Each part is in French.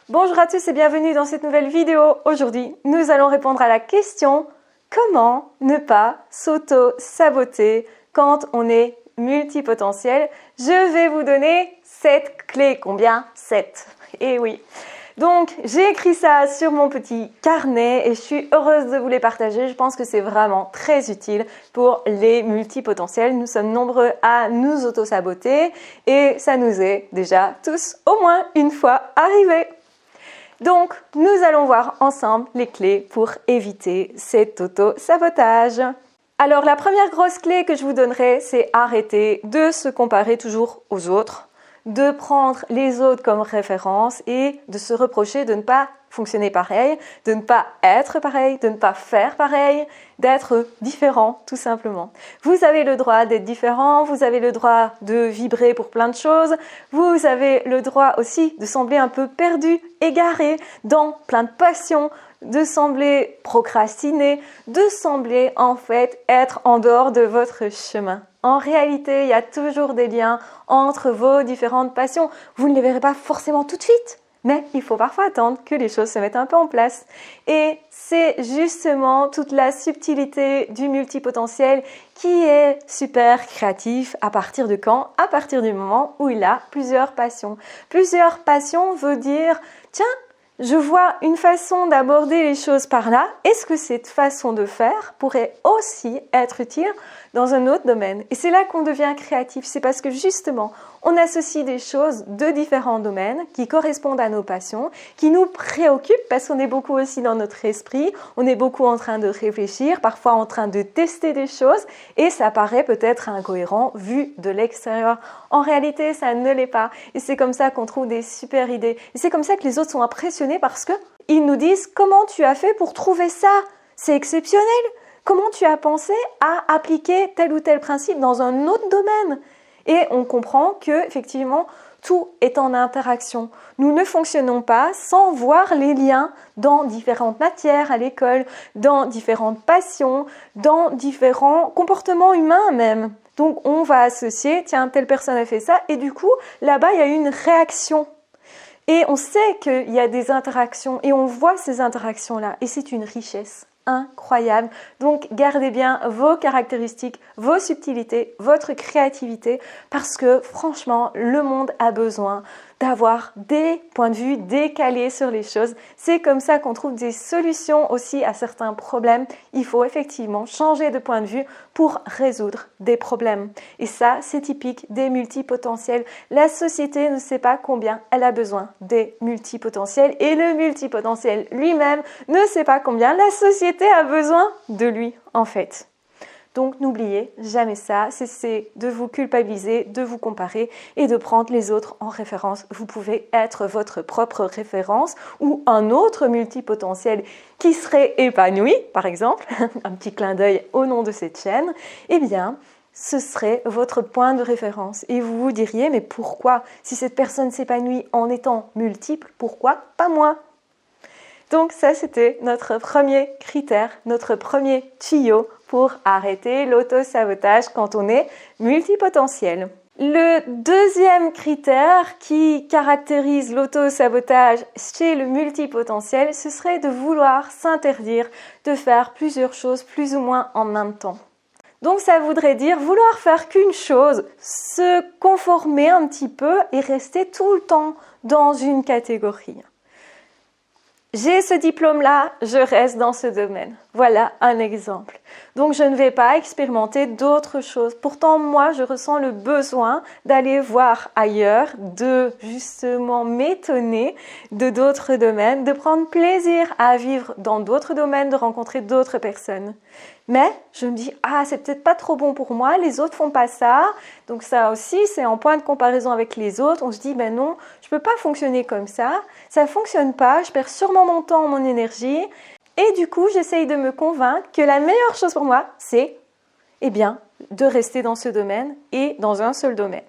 Bonjour à tous et bienvenue dans cette nouvelle vidéo. Aujourd'hui, nous allons répondre à la question comment ne pas s'auto-saboter quand on est multipotentiel. Je vais vous donner 7 clés. Combien? 7. Eh oui. Donc, j'ai écrit ça sur mon petit carnet et je suis heureuse de vous les partager. Je pense que c'est vraiment très utile pour les multipotentiels. Nous sommes nombreux à nous auto-saboter et ça nous est déjà tous au moins une fois arrivé. Donc, nous allons voir ensemble les clés pour éviter cet auto-sabotage. Alors, la première grosse clé que je vous donnerai, c'est arrêter de se comparer toujours aux autres, de prendre les autres comme référence et de se reprocher de ne pas fonctionner pareil, de ne pas être pareil, de ne pas faire pareil, d'être différent tout simplement. Vous avez le droit d'être différent, vous avez le droit de vibrer pour plein de choses, vous avez le droit aussi de sembler un peu perdu, égaré dans plein de passions, de sembler procrastiner, de sembler en fait être en dehors de votre chemin. En réalité, il y a toujours des liens entre vos différentes passions. Vous ne les verrez pas forcément tout de suite, mais il faut parfois attendre que les choses se mettent un peu en place. Et c'est justement toute la subtilité du multipotentiel qui est super créatif. À partir de quand? À partir du moment où il a plusieurs passions. Plusieurs passions veut dire, tiens, je vois une façon d'aborder les choses par là. Est-ce que cette façon de faire pourrait aussi être utile dans un autre domaine? Et c'est là qu'on devient créatif. C'est parce que justement, on associe des choses de différents domaines qui correspondent à nos passions, qui nous préoccupent parce qu'on est beaucoup aussi dans notre esprit. On est beaucoup en train de réfléchir, parfois en train de tester des choses et ça paraît peut-être incohérent vu de l'extérieur. En réalité, ça ne l'est pas. Et c'est comme ça qu'on trouve des super idées. Et c'est comme ça que les autres sont impressionnés parce qu'ils nous disent « Comment tu as fait pour trouver ça? C'est exceptionnel! Comment tu as pensé à appliquer tel ou tel principe dans un autre domaine ?» Et on comprend que effectivement tout est en interaction. Nous ne fonctionnons pas sans voir les liens dans différentes matières à l'école, dans différentes passions, dans différents comportements humains même. Donc on va associer, tiens, telle personne a fait ça, et du coup, là-bas, il y a une réaction. Et on sait qu'il y a des interactions, et on voit ces interactions-là, et c'est une richesse incroyable. Donc, gardez bien vos caractéristiques, vos subtilités, votre créativité, parce que franchement, le monde a besoin d'avoir des points de vue décalés sur les choses. C'est comme ça qu'on trouve des solutions aussi à certains problèmes. Il faut effectivement changer de point de vue pour résoudre des problèmes. Et ça, c'est typique des multipotentiels. La société ne sait pas combien elle a besoin des multipotentiels et le multipotentiel lui-même ne sait pas combien la société a besoin de lui en fait. Donc n'oubliez jamais ça, cessez de vous culpabiliser, de vous comparer et de prendre les autres en référence. Vous pouvez être votre propre référence ou un autre multipotentiel qui serait épanoui, par exemple, un petit clin d'œil au nom de cette chaîne, eh bien, ce serait votre point de référence. Et vous vous diriez, mais pourquoi? Si cette personne s'épanouit en étant multiple, pourquoi pas moi? Donc ça, c'était notre premier critère, notre premier tuyau pour arrêter l'auto-sabotage quand on est multipotentiel. Le deuxième critère qui caractérise l'auto-sabotage chez le multipotentiel, ce serait de vouloir s'interdire de faire plusieurs choses plus ou moins en même temps. Donc ça voudrait dire vouloir faire qu'une chose, se conformer un petit peu et rester tout le temps dans une catégorie. J'ai ce diplôme-là, je reste dans ce domaine. Voilà un exemple. Donc, je ne vais pas expérimenter d'autres choses. Pourtant, moi, je ressens le besoin d'aller voir ailleurs, de justement m'étonner de d'autres domaines, de prendre plaisir à vivre dans d'autres domaines, de rencontrer d'autres personnes. Mais je me dis, c'est peut-être pas trop bon pour moi, les autres font pas ça. Donc ça aussi, c'est en point de comparaison avec les autres. On se dit, non, je peux pas fonctionner comme ça fonctionne pas, je perds sûrement mon temps, mon énergie. Et du coup, j'essaye de me convaincre que la meilleure chose pour moi, c'est, de rester dans ce domaine et dans un seul domaine.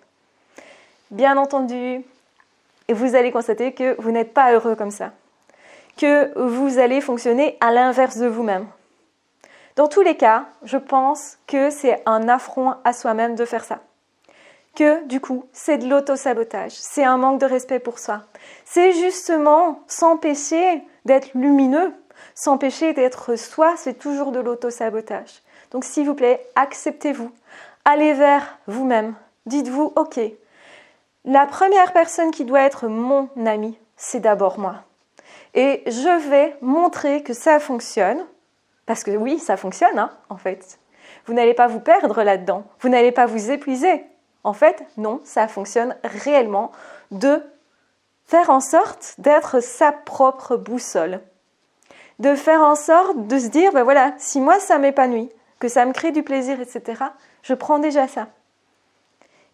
Bien entendu, vous allez constater que vous n'êtes pas heureux comme ça, que vous allez fonctionner à l'inverse de vous-même. Dans tous les cas, je pense que c'est un affront à soi-même de faire ça. que du coup, c'est de l'auto-sabotage. C'est un manque de respect pour soi. C'est justement s'empêcher d'être lumineux, s'empêcher d'être soi, c'est toujours de l'auto-sabotage. Donc s'il vous plaît, acceptez-vous. Allez vers vous-même. Dites-vous, ok, la première personne qui doit être mon ami, c'est d'abord moi. Et je vais montrer que ça fonctionne, parce que oui, ça fonctionne, hein, en fait. Vous n'allez pas vous perdre là-dedans, vous n'allez pas vous épuiser. En fait, non, ça fonctionne réellement de faire en sorte d'être sa propre boussole. De faire en sorte de se dire, ben voilà, si moi ça m'épanouit, que ça me crée du plaisir, etc., je prends déjà ça.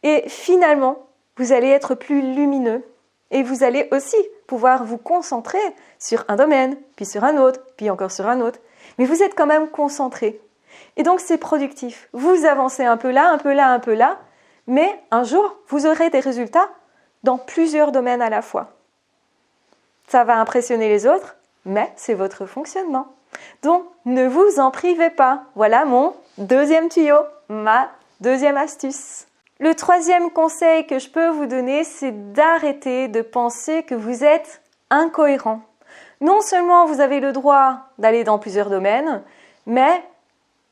Et finalement, vous allez être plus lumineux et vous allez aussi pouvoir vous concentrer sur un domaine, puis sur un autre, puis encore sur un autre. Mais vous êtes quand même concentré. Et donc c'est productif. Vous avancez un peu là, un peu là, un peu là, mais un jour, vous aurez des résultats dans plusieurs domaines à la fois. Ça va impressionner les autres, mais c'est votre fonctionnement. Donc, ne vous en privez pas. Voilà mon deuxième tuyau, ma deuxième astuce. Le troisième conseil que je peux vous donner, c'est d'arrêter de penser que vous êtes incohérent. Non seulement vous avez le droit d'aller dans plusieurs domaines, mais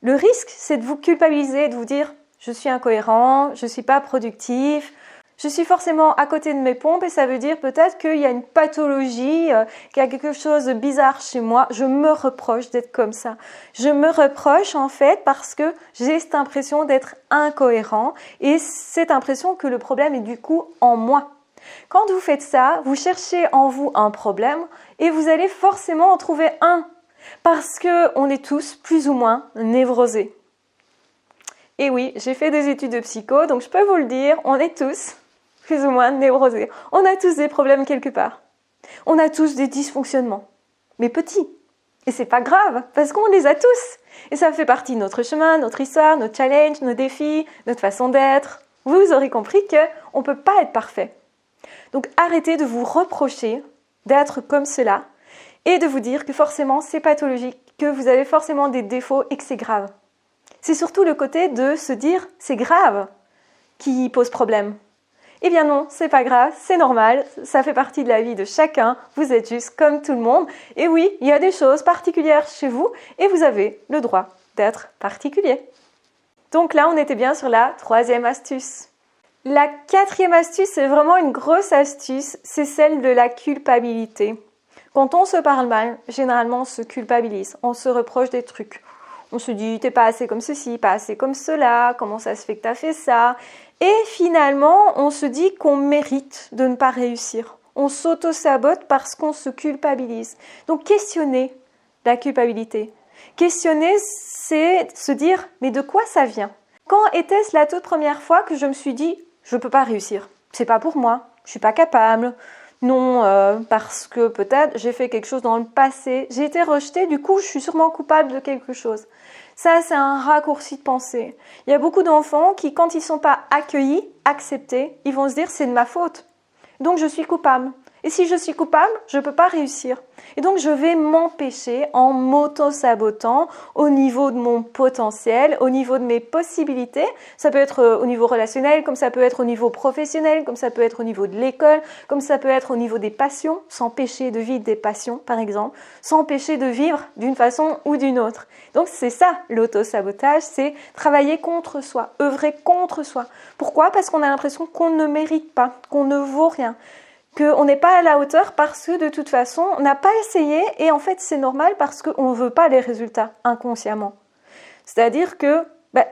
le risque, c'est de vous culpabiliser, de vous dire « je suis incohérent, je ne suis pas productif ». Je suis forcément à côté de mes pompes et ça veut dire peut-être qu'il y a une pathologie, qu'il y a quelque chose de bizarre chez moi. Je me reproche d'être comme ça. Je me reproche en fait parce que j'ai cette impression d'être incohérent et cette impression que le problème est du coup en moi. Quand vous faites ça, vous cherchez en vous un problème et vous allez forcément en trouver un parce qu'on est tous plus ou moins névrosés. Et oui, j'ai fait des études de psycho, donc je peux vous le dire, on est tous plus ou moins névrosés. On a tous des problèmes quelque part. On a tous des dysfonctionnements, mais petits. Et c'est pas grave, parce qu'on les a tous. Et ça fait partie de notre chemin, notre histoire, nos challenges, nos défis, notre façon d'être. Vous aurez compris qu'on ne peut pas être parfait. Donc arrêtez de vous reprocher d'être comme cela et de vous dire que forcément c'est pathologique, que vous avez forcément des défauts et que c'est grave. C'est surtout le côté de se dire c'est grave qui pose problème. Eh bien non, c'est pas grave, c'est normal, ça fait partie de la vie de chacun, vous êtes juste comme tout le monde. Et oui, il y a des choses particulières chez vous et vous avez le droit d'être particulier. Donc là, on était bien sur la troisième astuce. La quatrième astuce, c'est vraiment une grosse astuce, c'est celle de la culpabilité. Quand on se parle mal, généralement on se culpabilise, on se reproche des trucs. On se dit, t'es pas assez comme ceci, pas assez comme cela, comment ça se fait que t'as fait ça? Et finalement, on se dit qu'on mérite de ne pas réussir. On s'auto-sabote parce qu'on se culpabilise. Donc, questionner la culpabilité. Questionner, c'est se dire, mais de quoi ça vient? Quand était-ce la toute première fois que je me suis dit, je ne peux pas réussir? C'est pas pour moi, je suis pas capable. Non, parce que peut-être j'ai fait quelque chose dans le passé, j'ai été rejetée, du coup je suis sûrement coupable de quelque chose. Ça, c'est un raccourci de pensée. Il y a beaucoup d'enfants qui, quand ils ne sont pas accueillis, acceptés, ils vont se dire c'est de ma faute. Donc je suis coupable. Et si je suis coupable, je ne peux pas réussir. Et donc je vais m'empêcher en m'auto-sabotant au niveau de mon potentiel, au niveau de mes possibilités. Ça peut être au niveau relationnel, comme ça peut être au niveau professionnel, comme ça peut être au niveau de l'école, comme ça peut être au niveau des passions, s'empêcher de vivre des passions par exemple, s'empêcher de vivre d'une façon ou d'une autre. Donc c'est ça l'auto-sabotage, c'est travailler contre soi, œuvrer contre soi. Pourquoi? Parce qu'on a l'impression qu'on ne mérite pas, qu'on ne vaut rien, qu'on n'est pas à la hauteur parce que de toute façon, on n'a pas essayé et en fait c'est normal parce qu'on ne veut pas les résultats inconsciemment. C'est-à-dire que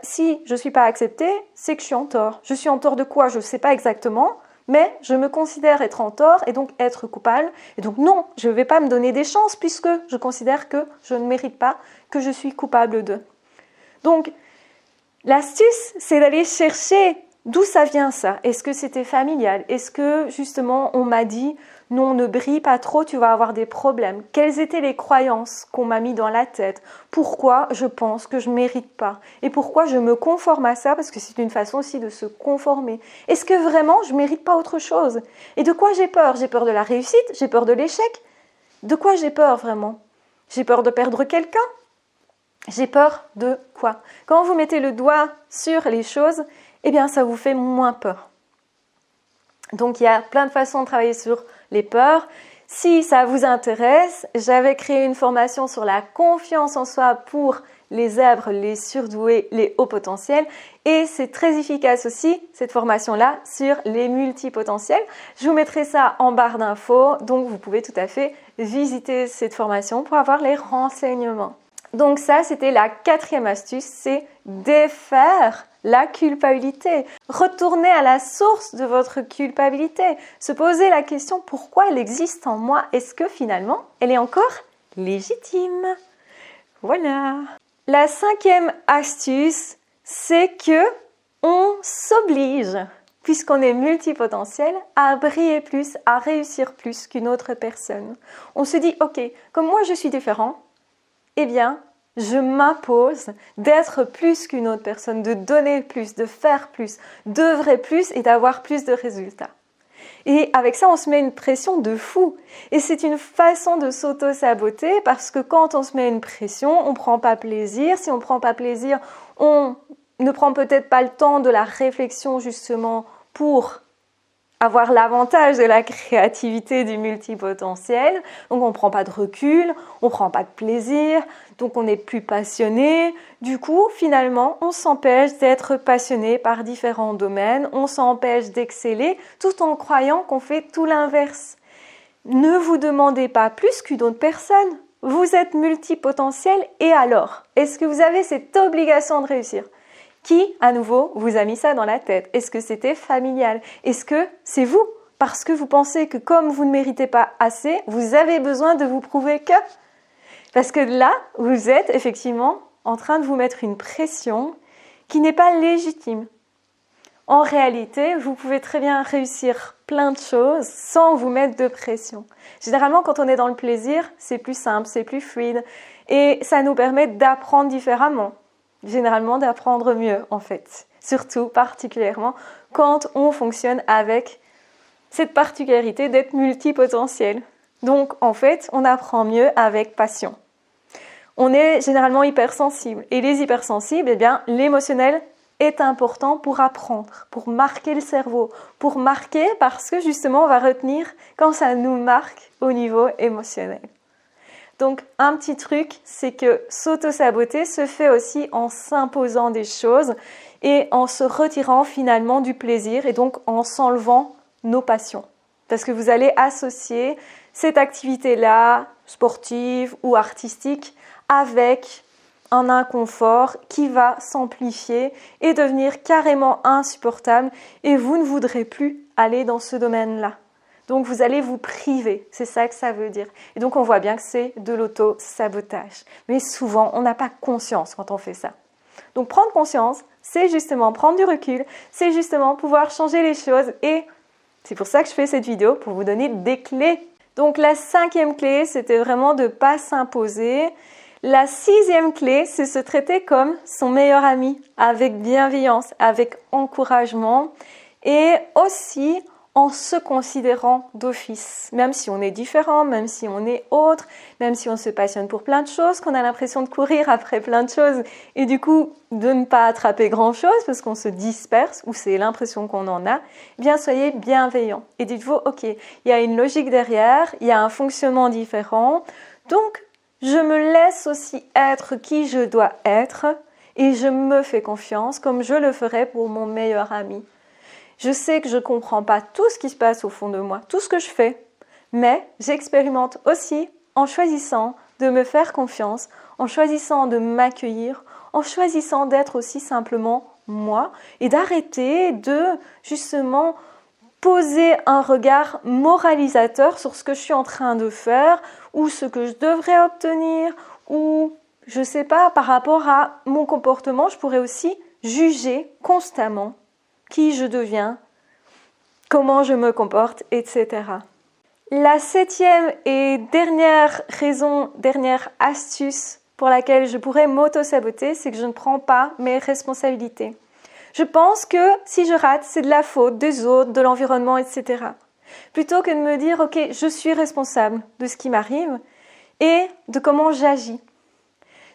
si je ne suis pas acceptée, c'est que je suis en tort. Je suis en tort de quoi? Je ne sais pas exactement, mais je me considère être en tort et donc être coupable. Et donc non, je ne vais pas me donner des chances puisque je considère que je ne mérite pas, que je suis coupable de. Donc l'astuce, c'est d'aller chercher d'où ça vient ça. Est-ce que c'était familial? Est-ce que justement on m'a dit non, ne brille pas trop, tu vas avoir des problèmes? Quelles étaient les croyances qu'on m'a mis dans la tête? Pourquoi je pense que je ne mérite pas? Et pourquoi je me conforme à ça? Parce que c'est une façon aussi de se conformer. Est-ce que vraiment je ne mérite pas autre chose? Et de quoi j'ai peur? J'ai peur de la réussite? J'ai peur de l'échec? De quoi j'ai peur vraiment? J'ai peur de perdre quelqu'un? J'ai peur de quoi? Quand vous mettez le doigt sur les choses, eh bien ça vous fait moins peur. Donc il y a plein de façons de travailler sur les peurs. Si ça vous intéresse, j'avais créé une formation sur la confiance en soi pour les zèbres, les surdoués, les hauts potentiels. Et c'est très efficace aussi, cette formation-là, sur les multipotentiels. Je vous mettrai ça en barre d'infos, donc vous pouvez tout à fait visiter cette formation pour avoir les renseignements. Donc ça, c'était la 4e astuce, c'est défaire la culpabilité. Retourner à la source de votre culpabilité. Se poser la question pourquoi elle existe en moi. Est-ce que finalement, elle est encore légitime? Voilà. La 5e astuce, c'est que on s'oblige, puisqu'on est multipotentiel, à briller plus, à réussir plus qu'une autre personne. On se dit, ok, comme moi je suis différent, eh bien, je m'impose d'être plus qu'une autre personne, de donner plus, de faire plus, d'œuvrer plus et d'avoir plus de résultats. Et avec ça, on se met une pression de fou. Et c'est une façon de s'auto-saboter parce que quand on se met une pression, on ne prend pas plaisir. Si on ne prend pas plaisir, on ne prend peut-être pas le temps de la réflexion justement pour avoir l'avantage de la créativité du multipotentiel. Donc on ne prend pas de recul, on ne prend pas de plaisir, donc on n'est plus passionné. Du coup, finalement, on s'empêche d'être passionné par différents domaines, on s'empêche d'exceller tout en croyant qu'on fait tout l'inverse. Ne vous demandez pas plus qu'une autre personne. Vous êtes multipotentiel et alors? Est-ce que vous avez cette obligation de réussir? Qui, à nouveau, vous a mis ça dans la tête? Est-ce que c'était familial? Est-ce que c'est vous? Parce que vous pensez que comme vous ne méritez pas assez, vous avez besoin de vous prouver que? Parce que là, vous êtes effectivement en train de vous mettre une pression qui n'est pas légitime. En réalité, vous pouvez très bien réussir plein de choses sans vous mettre de pression. Généralement, quand on est dans le plaisir, c'est plus simple, c'est plus fluide et ça nous permet d'apprendre différemment. Généralement d'apprendre mieux en fait, surtout particulièrement quand on fonctionne avec cette particularité d'être multipotentiel. Donc en fait, on apprend mieux avec passion. On est généralement hypersensible et les hypersensibles, eh bien l'émotionnel est important pour apprendre, pour marquer le cerveau, pour marquer parce que justement on va retenir quand ça nous marque au niveau émotionnel. Donc, un petit truc, c'est que s'auto-saboter se fait aussi en s'imposant des choses et en se retirant finalement du plaisir et donc en s'enlevant nos passions. Parce que vous allez associer cette activité-là, sportive ou artistique, avec un inconfort qui va s'amplifier et devenir carrément insupportable et vous ne voudrez plus aller dans ce domaine-là. Donc, vous allez vous priver, c'est ça que ça veut dire. Et donc, on voit bien que c'est de l'auto-sabotage. Mais souvent, on n'a pas conscience quand on fait ça. Donc, prendre conscience, c'est justement prendre du recul, c'est justement pouvoir changer les choses. Et c'est pour ça que je fais cette vidéo, pour vous donner des clés. Donc, la 5e clé, c'était vraiment de ne pas s'imposer. La 6e clé, c'est se traiter comme son meilleur ami, avec bienveillance, avec encouragement et aussi en se considérant d'office, même si on est différent, même si on est autre, même si on se passionne pour plein de choses, qu'on a l'impression de courir après plein de choses et du coup de ne pas attraper grand-chose parce qu'on se disperse ou c'est l'impression qu'on en a, eh bien soyez bienveillants et dites-vous, ok, il y a une logique derrière, il y a un fonctionnement différent, donc je me laisse aussi être qui je dois être et je me fais confiance comme je le ferais pour mon meilleur ami. Je sais que je ne comprends pas tout ce qui se passe au fond de moi, tout ce que je fais, mais j'expérimente aussi en choisissant de me faire confiance, en choisissant de m'accueillir, en choisissant d'être aussi simplement moi et d'arrêter de justement poser un regard moralisateur sur ce que je suis en train de faire ou ce que je devrais obtenir ou je ne sais pas, par rapport à mon comportement, je pourrais aussi juger constamment qui je deviens, comment je me comporte, etc. La 7e et dernière raison, dernière astuce pour laquelle je pourrais m'auto-saboter, c'est que je ne prends pas mes responsabilités. Je pense que si je rate, c'est de la faute des autres, de l'environnement, etc. Plutôt que de me dire, ok, je suis responsable de ce qui m'arrive et de comment j'agis.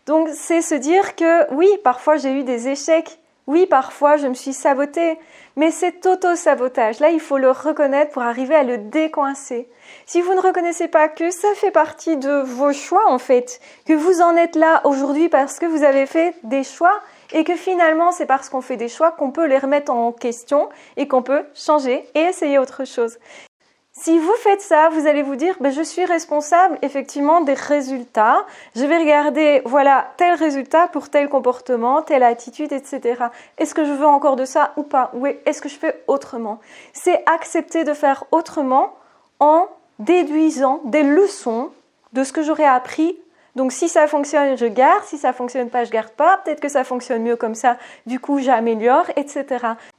Donc c'est se dire que oui, parfois j'ai eu des échecs, Oui, parfois, je me suis sabotée, mais cet auto-sabotage-là, il faut le reconnaître pour arriver à le décoincer. Si vous ne reconnaissez pas que ça fait partie de vos choix, en fait, que vous en êtes là aujourd'hui parce que vous avez fait des choix et que finalement, c'est parce qu'on fait des choix qu'on peut les remettre en question et qu'on peut changer et essayer autre chose. Si vous faites ça, vous allez vous dire, je suis responsable effectivement des résultats. Je vais regarder, voilà, tel résultat pour tel comportement, telle attitude, etc. Est-ce que je veux encore de ça ou pas? Ou est-ce que je fais autrement? C'est accepter de faire autrement en déduisant des leçons de ce que j'aurais appris. Donc si ça fonctionne, je garde. Si ça fonctionne pas, je garde pas. Peut-être que ça fonctionne mieux comme ça. Du coup, j'améliore, etc.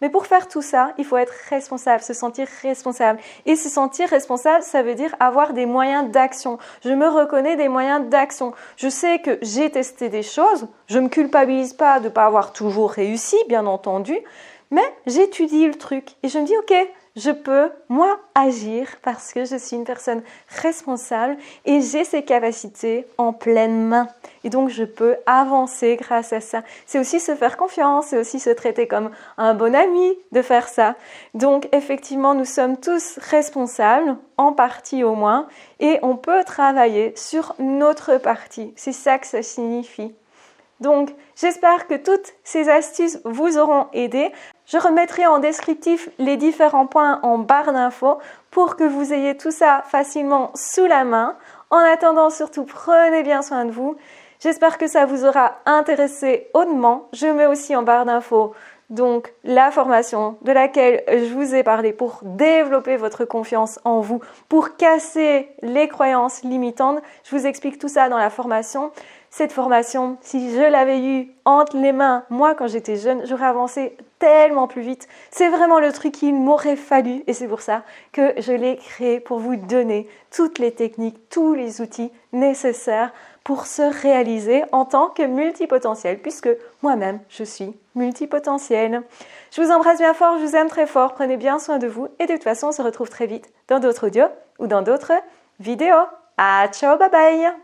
Mais pour faire tout ça, il faut être responsable, se sentir responsable. Et se sentir responsable, ça veut dire avoir des moyens d'action. Je me reconnais des moyens d'action. Je sais que j'ai testé des choses. Je me culpabilise pas de pas avoir toujours réussi, bien entendu. Mais j'étudie le truc et je me dis, ok, je peux, moi, agir parce que je suis une personne responsable et j'ai ces capacités en pleine main. Et donc, je peux avancer grâce à ça. C'est aussi se faire confiance, c'est aussi se traiter comme un bon ami de faire ça. Donc, effectivement, nous sommes tous responsables, en partie au moins, et on peut travailler sur notre partie. C'est ça que ça signifie. Donc, j'espère que toutes ces astuces vous auront aidé. Je remettrai en descriptif les différents points en barre d'infos pour que vous ayez tout ça facilement sous la main. En attendant, surtout, prenez bien soin de vous. J'espère que ça vous aura intéressé hautement. Je mets aussi en barre d'infos donc la formation de laquelle je vous ai parlé pour développer votre confiance en vous, pour casser les croyances limitantes. Je vous explique tout ça dans la formation. Cette formation, si je l'avais eue entre les mains, moi quand j'étais jeune, j'aurais avancé tellement plus vite. C'est vraiment le truc qu'il m'aurait fallu et c'est pour ça que je l'ai créé pour vous donner toutes les techniques, tous les outils nécessaires pour se réaliser en tant que multipotentiel, puisque moi-même, je suis multipotentielle. Je vous embrasse bien fort, je vous aime très fort, prenez bien soin de vous et de toute façon, on se retrouve très vite dans d'autres audios ou dans d'autres vidéos. Ah, ciao, bye bye!